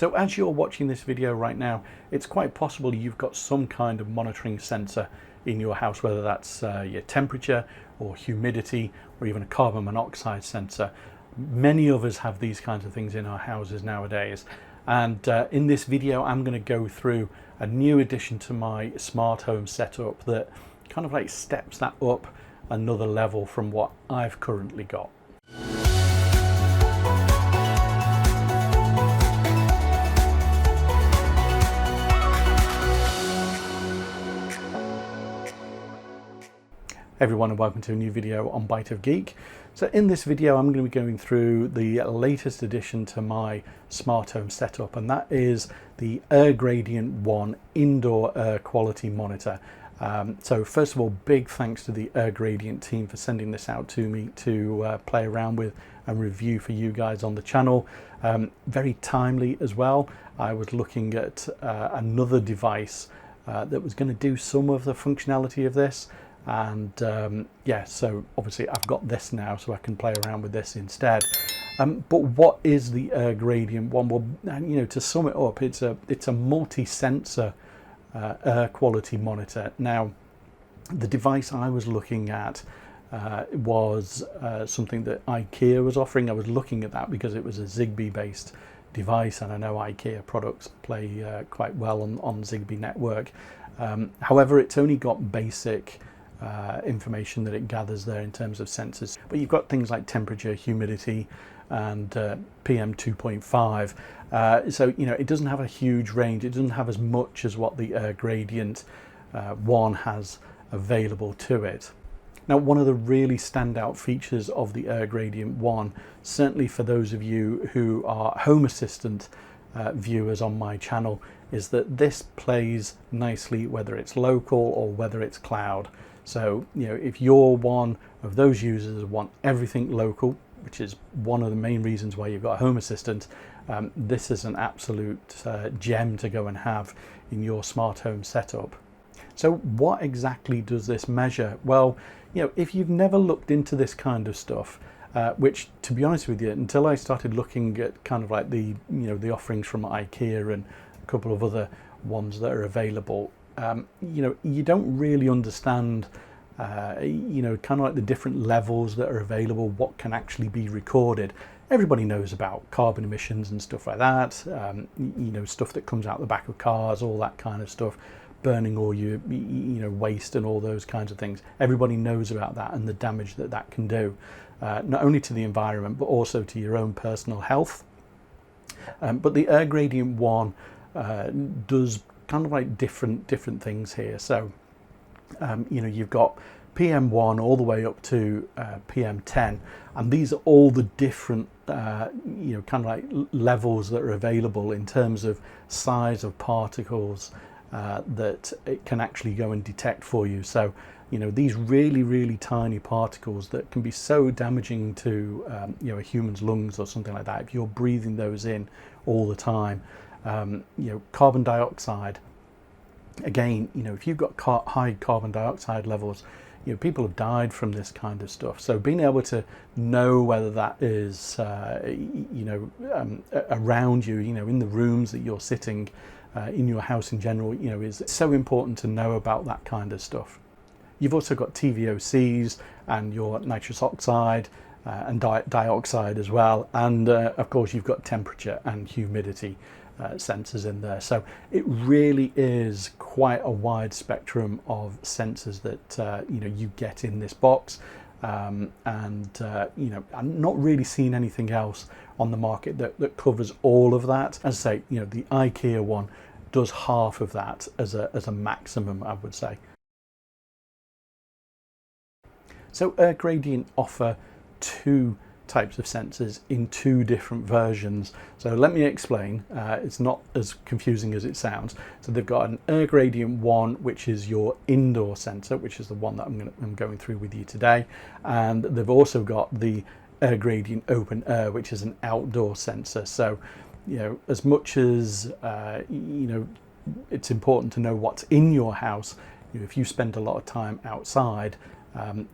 So as you're watching this video right now, it's quite possible you've got some kind of monitoring sensor in your house, whether that's your temperature or humidity or even a carbon monoxide sensor. Many of us have these kinds of things in our houses nowadays. And in this video, I'm going to go through a new addition to my smart home setup that kind of like steps that up another level from what I've currently got. Hey everyone, and welcome to a new video on Bite of Geek. So in this video I'm going to be going through the latest addition to my smart home setup, and that is the AirGradient One indoor air quality monitor. So first of all, big thanks to the AirGradient team for sending this out to me to play around with and review for you guys on the channel. Very timely as well. I was looking at another device that was going to do some of the functionality of this. And yeah, so obviously I've got this now, so I can play around with this instead. But what is the AirGradient One? Well, you know, to sum it up, it's a multi-sensor air quality monitor. Now, the device I was looking at was something that IKEA was offering. I was looking at that because it was a Zigbee-based device, and I know IKEA products play quite well on Zigbee network. However, it's only got basic information that it gathers there in terms of sensors, but you've got things like temperature, humidity, and PM 2.5. So you know, it doesn't have a huge range. It doesn't have as much as what the AirGradient One has available to it. Now, one of the really standout features of the AirGradient One, certainly for those of you who are Home Assistant viewers on my channel, is that this plays nicely whether it's local or whether it's cloud. So, you know, if you're one of those users that want everything local, which is one of the main reasons why you've got a Home Assistant, this is an absolute gem to go and have in your smart home setup. So what exactly does this measure? Well, you know, if you've never looked into this kind of stuff, which, to be honest with you, until I started looking at kind of like the offerings from IKEA and a couple of other ones that are available, you know, you don't really understand, you know, kind of like the different levels that are available, what can actually be recorded. Everybody knows about carbon emissions and stuff like that, you know, stuff that comes out the back of cars, all that kind of stuff, burning all your, you know, waste and all those kinds of things. Everybody knows about that and the damage that that can do, not only to the environment, but also to your own personal health. But the AirGradient One does kind of like different things here. So you know, you've got PM1 all the way up to PM10, and these are all the different you know, kind of like levels that are available in terms of size of particles that it can actually go and detect for you. So you know, these really tiny particles that can be so damaging to you know, a human's lungs or something like that if you're breathing those in all the time. You know, carbon dioxide, again, you know, if you've got high carbon dioxide levels, you know, people have died from this kind of stuff. So being able to know whether that is you know, around you, you know, in the rooms that you're sitting, in your house in general, you know, is so important to know about that kind of stuff. You've also got TVOCs and your nitrous oxide and dioxide as well, and of course you've got temperature and humidity sensors in there. So it really is quite a wide spectrum of sensors that you know, you get in this box, and you know, I'm not really seeing anything else on the market that covers all of that. As I say, you know, the IKEA one does half of that as a maximum, I would say. So AirGradient offer two types of sensors in two different versions. So let me explain. It's not as confusing as it sounds. So they've got an AirGradient One, which is your indoor sensor, which is the one that I'm going through with you today, and they've also got the AirGradient Open Air, which is an outdoor sensor. So you know, as much as you know, it's important to know what's in your house. You know, if you spend a lot of time outside,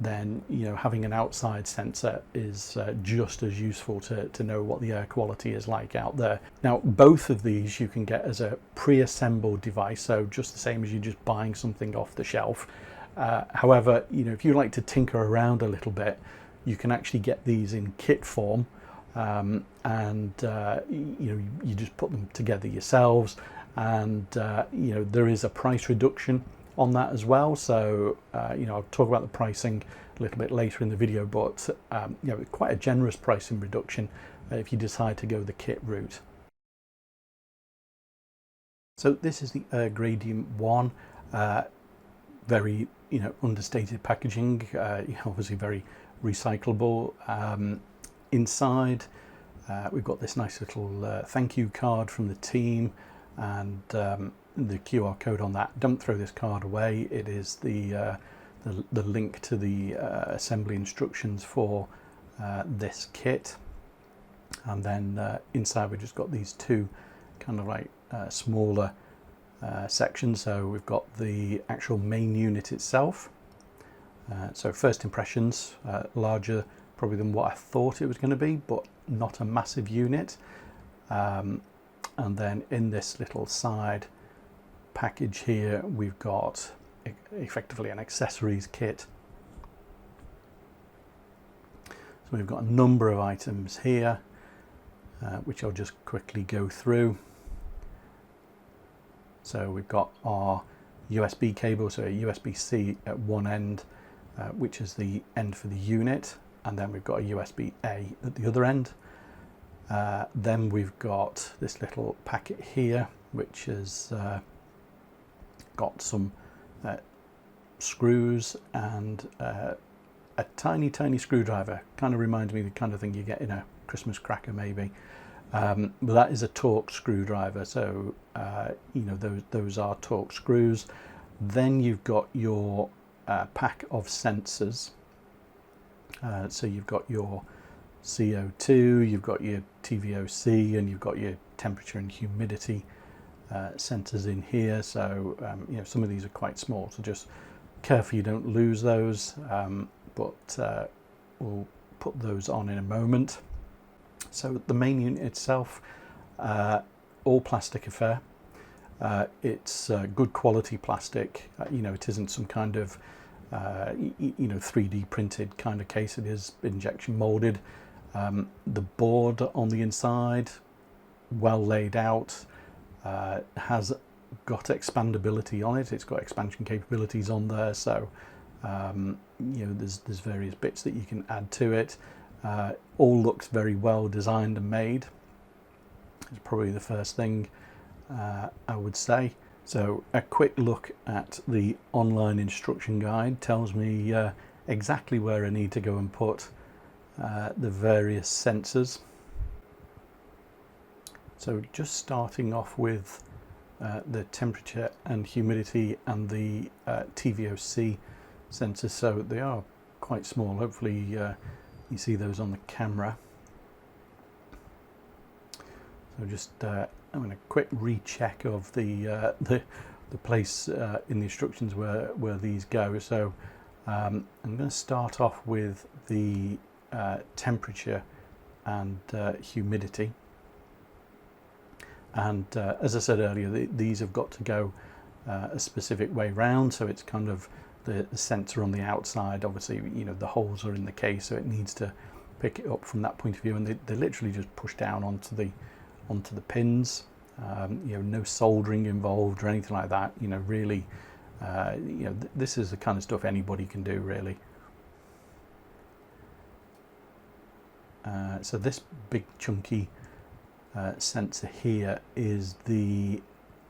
then having an outside sensor is just as useful to know what the air quality is like out there. Now, both of these you can get as a pre-assembled device, so just the same as you're just buying something off the shelf. However, if you like to tinker around a little bit, you can actually get these in kit form, and you just put them together yourselves, and there is a price reduction on that as well. So I'll talk about the pricing a little bit later in the video, but quite a generous pricing reduction if you decide to go the kit route. So this is the AirGradient One. Very understated packaging, obviously very recyclable. Inside we've got this nice little thank you card from the team, and the QR code on that. Don't throw this card away. It is the link to the assembly instructions for this kit. And then inside we've just got these two kind of like smaller sections. So we've got the actual main unit itself. So first impressions, larger probably than what I thought it was going to be, but not a massive unit. And then in this little side package here, we've got effectively an accessories kit. So we've got a number of items here, which I'll just quickly go through. So we've got our USB cable, so a USB-C at one end, which is the end for the unit, and then we've got a USB-A at the other end. Then we've got this little packet here, which is got some screws and a tiny screwdriver. Kind of reminds me of the kind of thing you get in a Christmas cracker maybe. But that is a Torx screwdriver, so those are Torx screws. Then you've got your pack of sensors. So you've got your CO2, you've got your TVOC, and you've got your temperature and humidity sensors in here. So some of these are quite small, so just careful you don't lose those, but we'll put those on in a moment. So the main unit itself, all plastic affair. It's good quality plastic. It isn't some kind of 3D printed kind of case. It is injection molded. The board on the inside, well laid out, has got expandability on it. It's got expansion capabilities on there, so there's various bits that you can add to it. All looks very well designed and made. It's probably the first thing I would say. So a quick look at the online instruction guide tells me exactly where I need to go and put the various sensors. So just starting off with the temperature and humidity and the TVOC sensors. So they are quite small. Hopefully you see those on the camera. So just having a quick recheck of the place in the instructions where these go. So I'm going to start off with the temperature and humidity. And as I said earlier, these have got to go a specific way round. So it's kind of the sensor on the outside. Obviously, the holes are in the case, so it needs to pick it up from that point of view. And they literally just push down onto the pins. No soldering involved or anything like that. Really, this is the kind of stuff anybody can do, really. So this big chunky sensor here is the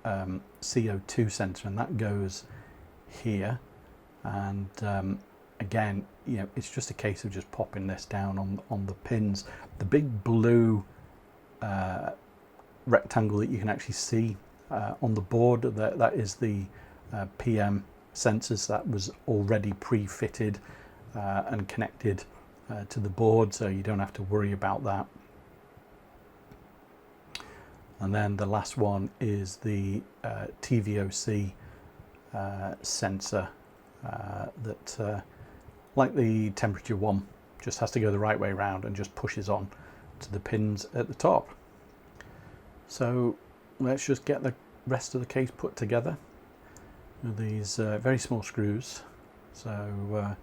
CO2 sensor, and that goes here. And again, it's just a case of just popping this down on the pins. The big blue rectangle that you can actually see on the board, that is the PM sensors that was already pre-fitted and connected to the board, so you don't have to worry about that. And then the last one is the TVOC sensor that like the temperature one, just has to go the right way around and just pushes on to the pins at the top. So let's just get the rest of the case put together with these very small screws. So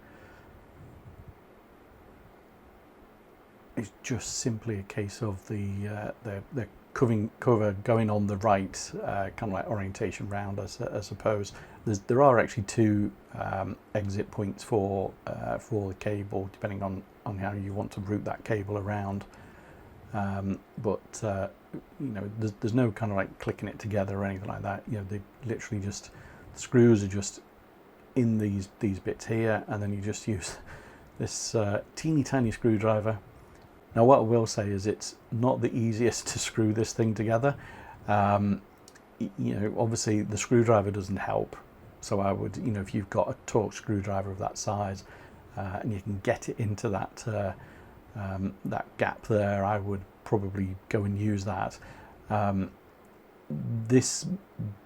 it's just simply a case of the cover going on the right kind of like orientation round, I suppose. There are actually two exit points for the cable, depending on how you want to route that cable around. But you know, there's no kind of like clicking it together or anything like that. You know, they literally just, the screws are just in these bits here, and then you just use this teeny tiny screwdriver. Now what I will say is it's not the easiest to screw this thing together. You know, obviously the screwdriver doesn't help, so I would, you know, if you've got a Torx screwdriver of that size and you can get it into that that gap there, I would probably go and use that. This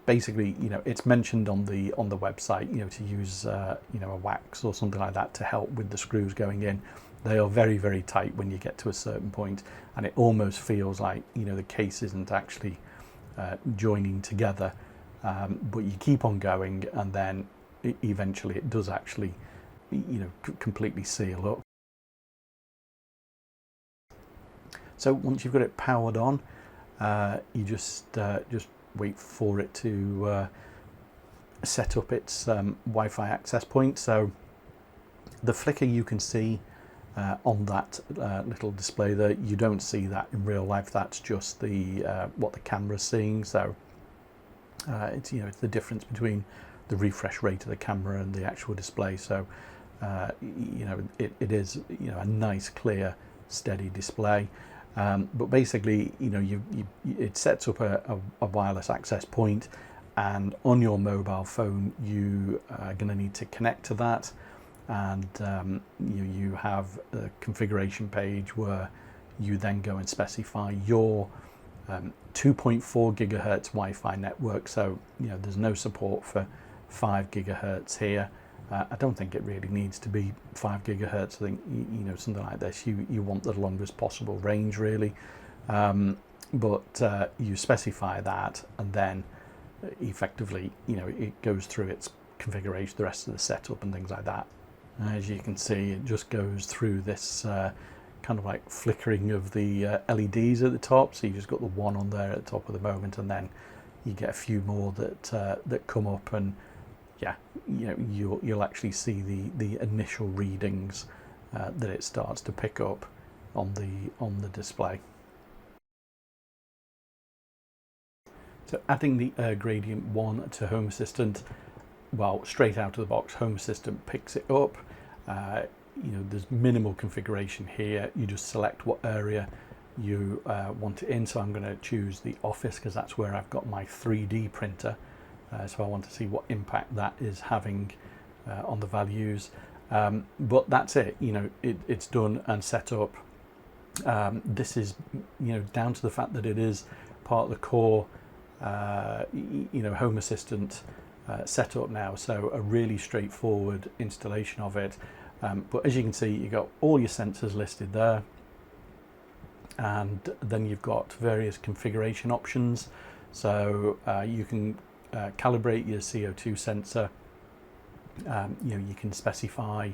basically, you know, it's mentioned on the website, you know, to use you know, a wax or something like that to help with the screws going in. They are very, very tight when you get to a certain point, and it almost feels like, you know, the case isn't actually joining together, but you keep on going, and then eventually it does actually, you know, completely seal up. So once you've got it powered on, you just wait for it to set up its Wi-Fi access point. So the flicker you can see on that little display there, you don't see that in real life. That's just the what the camera's seeing. So it's, you know, it's the difference between the refresh rate of the camera and the actual display. So you know, it is, you know, a nice, clear, steady display. But basically, you know, it sets up a wireless access point, and on your mobile phone you are going to need to connect to that, and you have a configuration page where you then go and specify your 2.4 gigahertz Wi-Fi network. So, you know, there's no support for 5 gigahertz here. I don't think it really needs to be 5 gigahertz. I think, you know, something like this, you want the longest possible range, really. But you specify that, and then effectively, you know, it goes through its configuration, the rest of the setup and things like that. As you can see, it just goes through this kind of like flickering of the LEDs at the top. So you just got the one on there at the top of the moment, and then you get a few more that come up, and yeah, you know, you'll actually see the initial readings that it starts to pick up on the display. So adding the AirGradient One to Home Assistant, well, straight out of the box, Home Assistant picks it up. You know, there's minimal configuration here. You just select what area you want it in. So I'm going to choose the office because that's where I've got my 3D printer. So I want to see what impact that is having on the values. But that's it. You know, it's done and set up. This is, you know, down to the fact that it is part of the core, you know, Home Assistant setup now. So a really straightforward installation of it. But as you can see, you've got all your sensors listed there, and then you've got various configuration options. So you can calibrate your CO2 sensor. You know, you can specify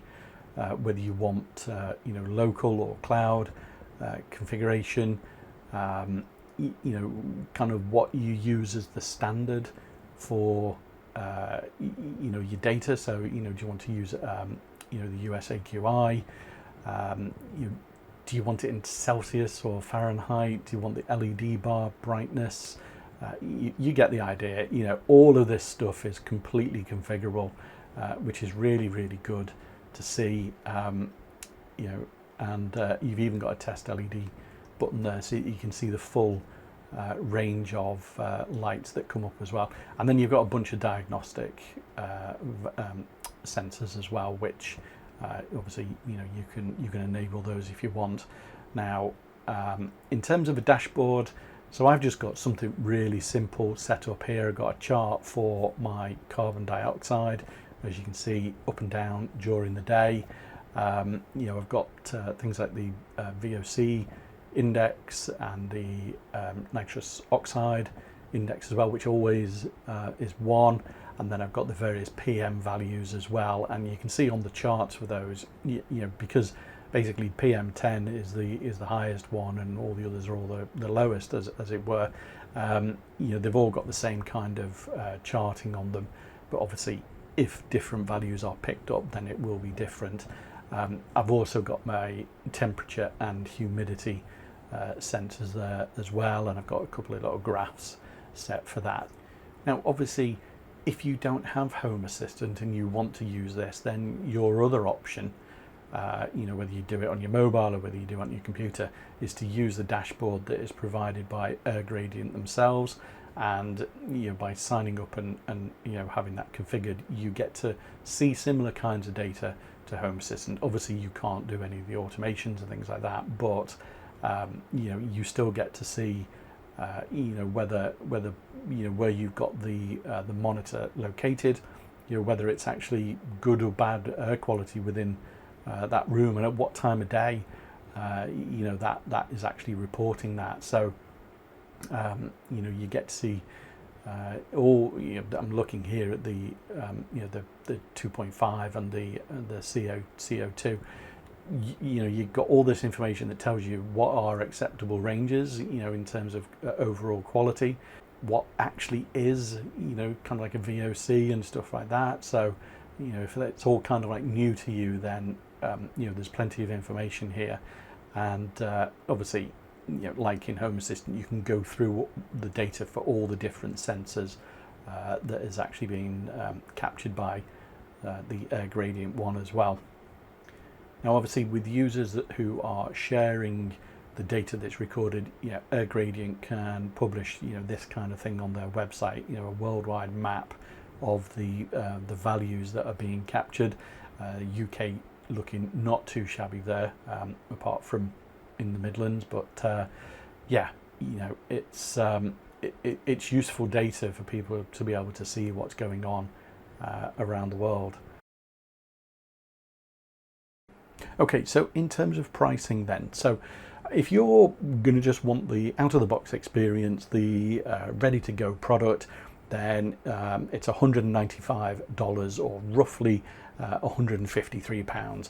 whether you want you know, local or cloud configuration. You know, kind of what you use as the standard for you know, your data. So, you know, do you want to use you know, the US AQI? Do you want it in Celsius or Fahrenheit? Do you want the LED bar brightness? You get the idea. You know, all of this stuff is completely configurable, which is really, really good to see. You know, and you've even got a test LED button there, so you can see the full range of lights that come up as well. And then you've got a bunch of diagnostic sensors as well, which obviously, you know, you can enable those if you want. Now, in terms of a dashboard, so I've just got something really simple set up here. I've got a chart for my carbon dioxide, as you can see, up and down during the day. You know, I've got things like the VOC index and the nitrous oxide index as well, which always is 1, and then I've got the various PM values as well, and you can see on the charts for those, you know, because basically PM10 is the highest one and all the others are all the lowest, as it were. You know, they've all got the same kind of charting on them, but obviously if different values are picked up, then it will be different. I've also got my temperature and humidity sensors there as well, and I've got a couple of little graphs set for that. Now obviously if you don't have Home Assistant and you want to use this, then your other option, you know, whether you do it on your mobile or whether you do it on your computer, is to use the dashboard that is provided by AirGradient themselves. And you know, by signing up and you know, having that configured, you get to see similar kinds of data to Home Assistant. Obviously you can't do any of the automations and things like that, but you know, you still get to see you know, whether you know, where you've got the monitor located, you know, whether it's actually good or bad air quality within that room, and at what time of day you know, that is actually reporting that. So you know, you get to see all, you know, I'm looking here at the you know, the 2.5 and the CO2. You know, you've got all this information that tells you what are acceptable ranges, you know, in terms of overall quality, what actually is, you know, kind of like a VOC and stuff like that. So, you know, if that's all kind of like new to you, then you know, there's plenty of information here. And obviously, you know, like in Home Assistant, you can go through the data for all the different sensors that is actually being captured by the AirGradient One as well. Now obviously with users who are sharing the data that's recorded, you know, AirGradient can publish, you know, this kind of thing on their website, you know, a worldwide map of the values that are being captured. UK looking not too shabby there, apart from in the Midlands, but yeah, you know, it's useful data for people to be able to see what's going on around the world. Okay, so in terms of pricing then, so if you're going to just want the out-of-the-box experience, the ready-to-go product, then it's $195 or roughly £153.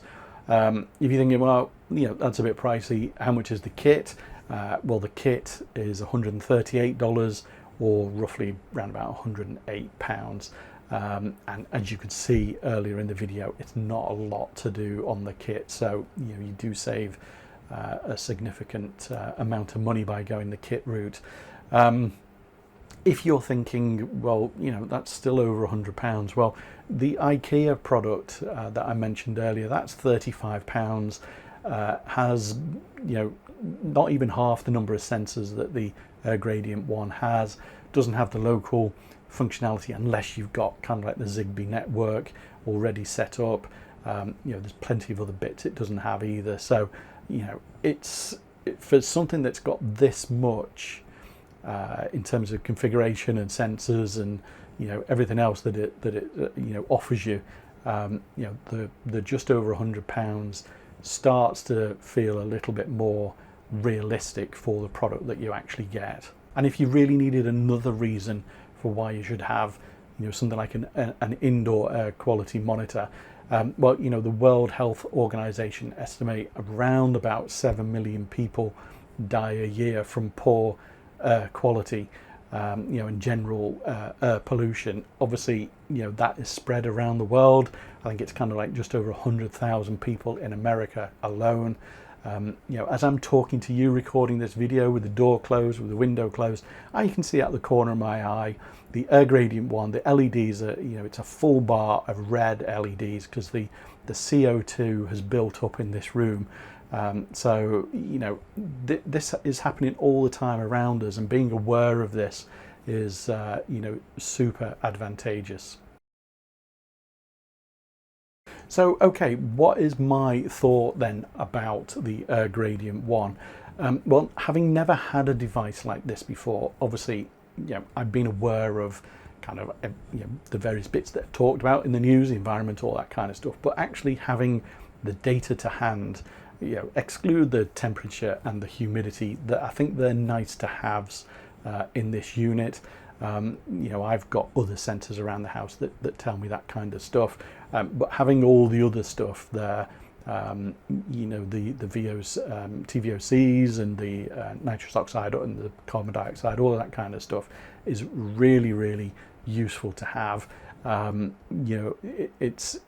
If you're thinking, well, you know, that's a bit pricey, how much is the kit? Well, the kit is $138 or roughly around about £108. And as you could see earlier in the video, it's not a lot to do on the kit, so you know, you do save a significant amount of money by going the kit route. If you're thinking, well, you know, that's still over £100, well, the IKEA product that I mentioned earlier, that's £35, has, you know, not even half the number of sensors that the AirGradient One has, doesn't have the local functionality unless you've got kind of like the Zigbee network already set up. You know, there's plenty of other bits it doesn't have either. So, you know, for something that's got this much in terms of configuration and sensors and, you know, everything else that it you know, offers you, you know, the just over £100 starts to feel a little bit more realistic for the product that you actually get. And if you really needed another reason for why you should have, you know, something like an indoor air quality monitor, well, you know, the World Health Organization estimate around about 7 million people die a year from poor air quality, you know, in general air pollution. Obviously, you know, that is spread around the world. I think it's kind of like just over 100,000 people in America alone. You know, as I'm talking to you, recording this video with the door closed, with the window closed, I can see out the corner of my eye the AirGradient One. The LEDs are, you know, it's a full bar of red LEDs because the CO2 has built up in this room. So, you know, this is happening all the time around us, and being aware of this is, you know, super advantageous. So, okay, what is my thought then about the AirGradient One? Well, having never had a device like this before, obviously, you know, I've been aware of kind of, you know, the various bits that are talked about in the news, the environment, all that kind of stuff. But actually having the data to hand, exclude the temperature and the humidity, that I think they're nice to haves in this unit. I've got other sensors around the house that tell me that kind of stuff, but having all the other stuff there, the TVOCs and the nitrous oxide and the carbon dioxide, all of that kind of stuff is really, really useful to have. It's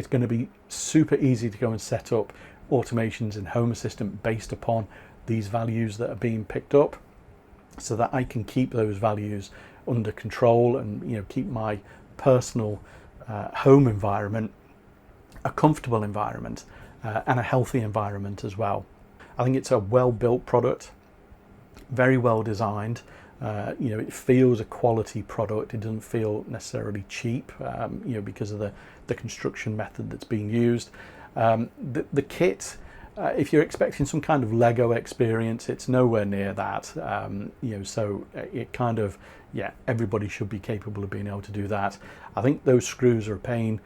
going to be super easy to go and set up automations in Home Assistant based upon these values that are being picked up, so that I can keep those values under control and keep my personal home environment a comfortable environment and a healthy environment as well. I think it's a well-built product, very well designed. It feels a quality product. It doesn't feel necessarily cheap, because of the construction method that's being used. The kit, if you're expecting some kind of Lego experience, it's nowhere near that. So it kind of, everybody should be capable of being able to do that. I think those screws are a pain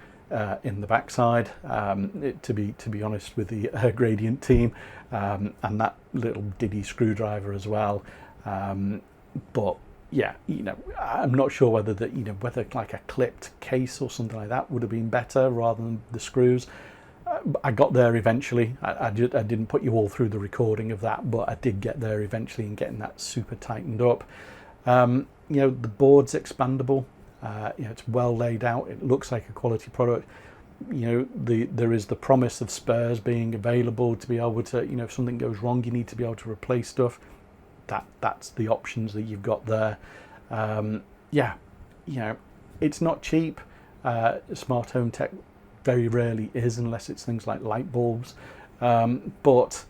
in the backside, to be honest with the AirGradient team, and that little diddy screwdriver as well. But I'm not sure whether whether like a clipped case or something like that would have been better rather than the screws. I got there eventually. I didn't put you all through the recording of that, but I did get there eventually in getting that super tightened up. The board's expandable. It's well laid out. It looks like a quality product. There is the promise of spares being available to be able to, if something goes wrong, you need to be able to replace stuff. That's the options that you've got there. It's not cheap. Smart home tech very rarely is, unless it's things like light bulbs. But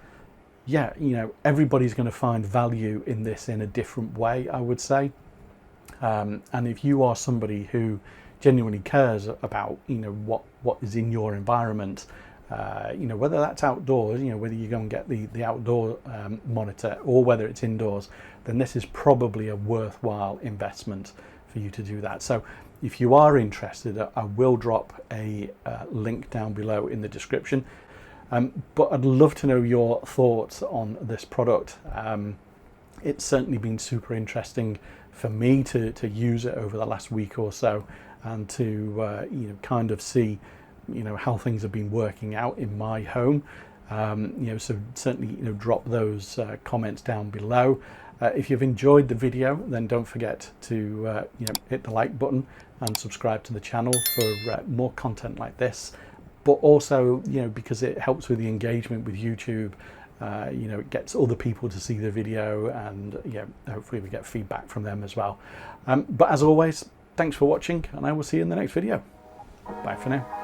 everybody's going to find value in this in a different way, I would say. And if you are somebody who genuinely cares about what is in your environment, whether that's outdoors, whether you go and get the outdoor monitor, or whether it's indoors, then this is probably a worthwhile investment for you to do that. So if you are interested, I will drop a link down below in the description. But I'd love to know your thoughts on this product. It's certainly been super interesting for me to use it over the last week or so, and to kind of see how things have been working out in my home. So certainly drop those comments down below. If you've enjoyed the video, then don't forget to hit the like button and subscribe to the channel for more content like this. But also, because it helps with the engagement with YouTube, it gets other people to see the video, and hopefully we get feedback from them as well. But as always, thanks for watching, and I will see you in the next video. Bye for now.